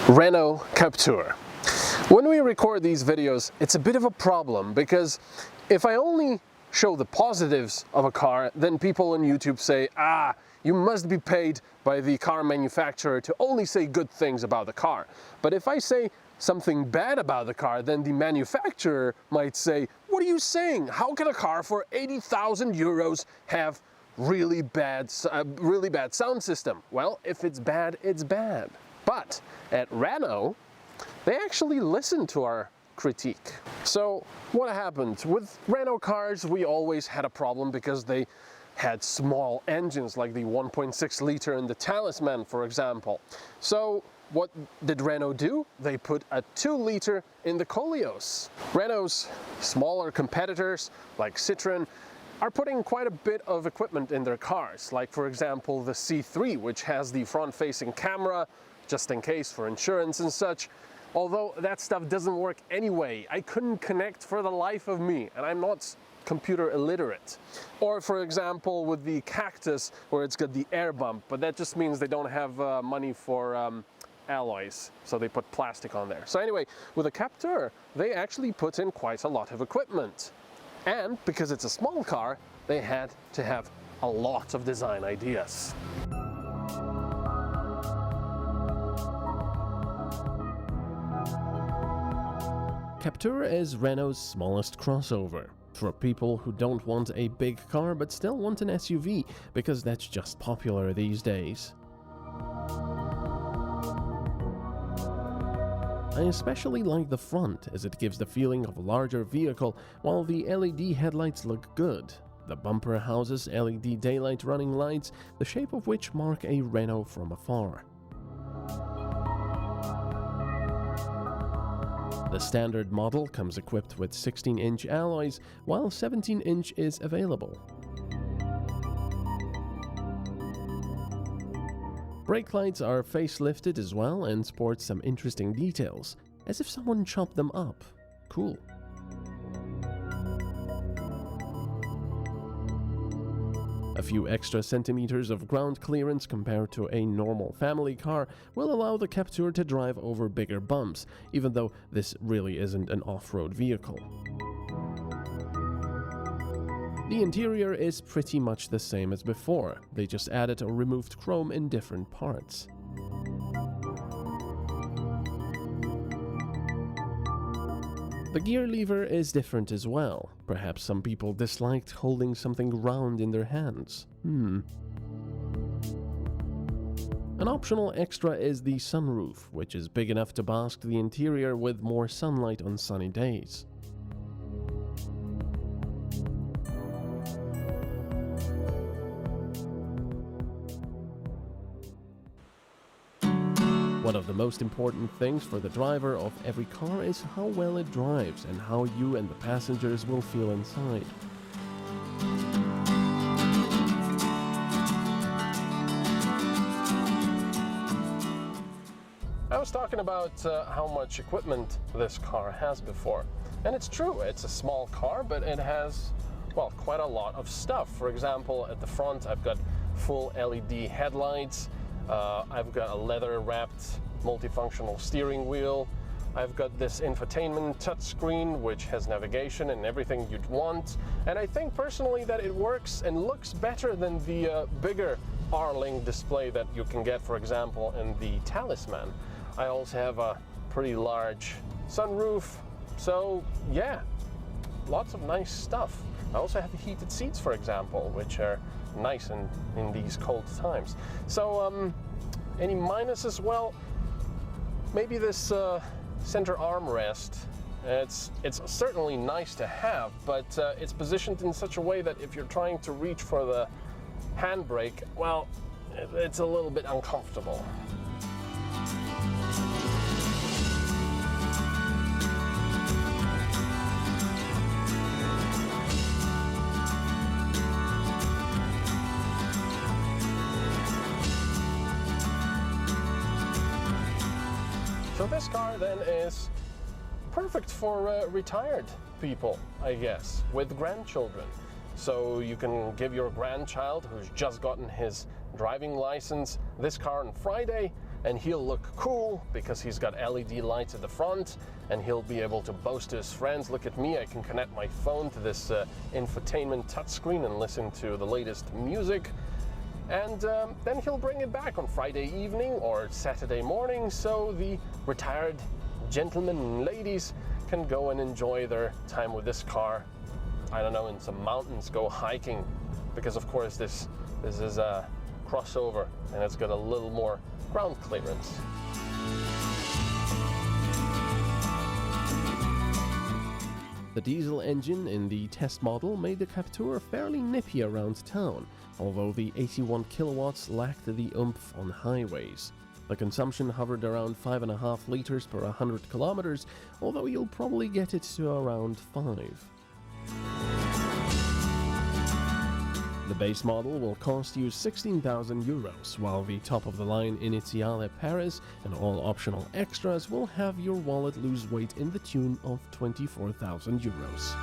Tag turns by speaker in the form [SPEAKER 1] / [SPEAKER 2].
[SPEAKER 1] Renault Captur. When we record these videos, it's a bit of a problem because if I only show the positives of a car, then people on YouTube say, you must be paid by the car manufacturer to only say good things about the car. But if I say something bad about the car, then the manufacturer might say, what are you saying? How can a car for 80,000 euros have really bad sound system? Well, if it's bad, it's bad. But at Renault, they actually listen to our critique. So what happened? With Renault cars, we always had a problem because they had small engines like the 1.6 liter in the Talisman, for example. So what did Renault do? They put a 2 liter in the Koleos. Renault's smaller competitors like Citroën are putting quite a bit of equipment in their cars, like for example the C3, which has the front-facing camera, just in case for insurance and such. Although that stuff doesn't work anyway. I couldn't connect for the life of me, and I'm not computer illiterate. Or for example with the Cactus, where it's got the air bump, but that just means they don't have money for alloys, so they put plastic on there. So anyway, with the Captur, they actually put in quite a lot of equipment. And because it's a small car, they had to have a lot of design ideas. Captur is Renault's smallest crossover, for people who don't want a big car but still want an SUV, because that's just popular these days. I especially like the front, as it gives the feeling of a larger vehicle, while the LED headlights look good. The bumper houses LED daylight running lights, the shape of which mark a Renault from afar. The standard model comes equipped with 16-inch alloys, while 17-inch is available. Brake lights are facelifted as well and sport some interesting details, as if someone chopped them up. Cool. A few extra centimeters of ground clearance compared to a normal family car will allow the Captur to drive over bigger bumps, even though this really isn't an off-road vehicle. The interior is pretty much the same as before, they just added or removed chrome in different parts. The gear lever is different as well. Perhaps some people disliked holding something round in their hands. An optional extra is the sunroof, which is big enough to bask the interior with more sunlight on sunny days. One of the most important things for the driver of every car is how well it drives and how you and the passengers will feel inside. I was talking about how much equipment this car has before. And it's true, it's a small car, but it has, well, quite a lot of stuff. For example, at the front I've got full LED headlights. I've got a leather-wrapped multifunctional steering wheel. I've got this infotainment touchscreen which has navigation and everything you'd want. And I think personally that it works and looks better than the bigger R-Link display that you can get, for example, in the Talisman. I also have a pretty large sunroof, so yeah, lots of nice stuff. I also have the heated seats, for example, which are nice in these cold times. So any minuses? Well, maybe this center armrest. It's certainly nice to have, but it's positioned in such a way that if you're trying to reach for the handbrake, well, it's a little bit uncomfortable. So this car then is perfect for retired people, I guess, with grandchildren. So you can give your grandchild who's just gotten his driving license this car on Friday, and he'll look cool because he's got LED lights at the front, and he'll be able to boast to his friends, look at me, I can connect my phone to this infotainment touchscreen and listen to the latest music. And then he'll bring it back on Friday evening or Saturday morning, so the retired gentlemen and ladies can go and enjoy their time with this car. I don't know, in some mountains, go hiking, because of course this is a crossover and it's got a little more ground clearance. The diesel engine in the test model made the Captur fairly nippy around town, although the 81 kilowatts lacked the oomph on highways. The consumption hovered around 5.5 liters per 100 kilometers, although you'll probably get it to around 5. The base model will cost you 16,000 euros, while the top-of-the-line Iniziale Paris and all optional extras will have your wallet lose weight in the tune of 24,000 euros.